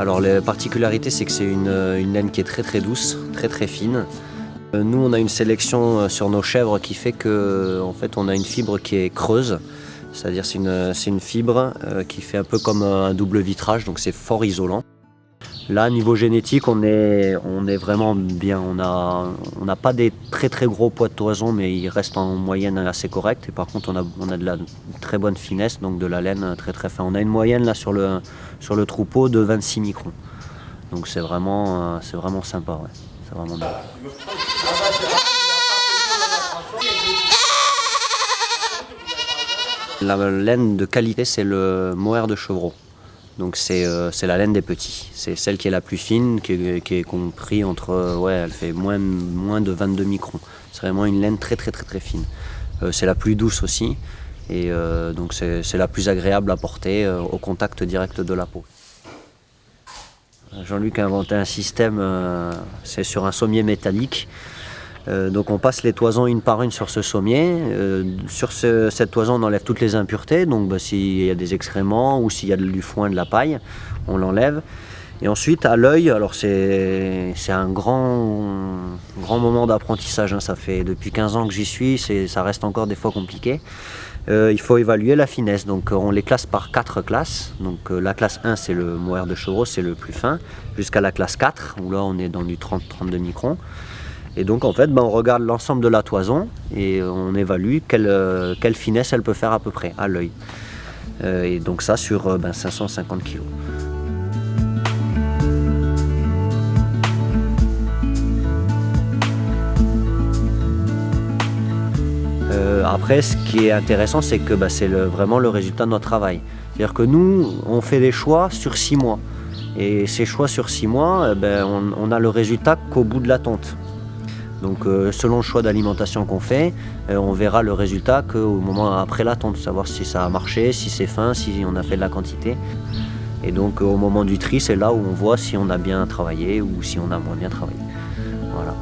Alors la particularité, c'est que c'est une laine qui est très douce, très fine. Nous, on a une sélection sur nos chèvres qui fait que, en fait, on a une fibre qui est creuse. C'est-à-dire c'est une fibre qui fait un peu comme un double vitrage, donc c'est fort isolant. Là, niveau génétique, on est vraiment bien. On n'a pas des très gros poids de toison, mais il reste en moyenne assez correct. Et par contre, on a de la très bonne finesse, donc de la laine très fin. On a une moyenne là sur le troupeau de 26 microns. Donc c'est vraiment sympa, ouais. C'est vraiment bien. La laine de qualité, c'est le mohair de chevreau. Donc c'est la laine des petits. C'est celle qui est la plus fine, qui est compris entre, elle fait moins de 22 microns. C'est vraiment une laine très fine. C'est la plus douce aussi, et donc c'est la plus agréable à porter au contact direct de la peau. Jean-Luc a inventé un système, c'est sur un sommier métallique. Donc on passe les toisons une par une sur ce sommier. Sur cette toison, on enlève toutes les impuretés. Donc s'il y a des excréments ou s'il y a du foin, de la paille, on l'enlève. Et ensuite, à l'œil, alors c'est un grand moment d'apprentissage, hein. Ça fait depuis 15 ans que j'y suis, ça reste encore des fois compliqué. Il faut évaluer la finesse. Donc on les classe par 4 classes. Donc la classe 1, c'est le mohair de chevreau, c'est le plus fin, jusqu'à la classe 4, où là on est dans du 30-32 microns. Et donc en fait, on regarde l'ensemble de la toison et on évalue quelle finesse elle peut faire à peu près, à l'œil. Et donc ça sur 550 kg. Après, ce qui est intéressant, c'est que c'est vraiment le résultat de notre travail. C'est-à-dire que nous, on fait des choix sur 6 mois. Et ces choix sur 6 mois, on a le résultat qu'au bout de la tonte. Donc selon le choix d'alimentation qu'on fait, on verra le résultat qu'au moment après la tonte, savoir si ça a marché, si c'est fin, si on a fait de la quantité. Et donc au moment du tri, c'est là où on voit si on a bien travaillé ou si on a moins bien travaillé. Voilà.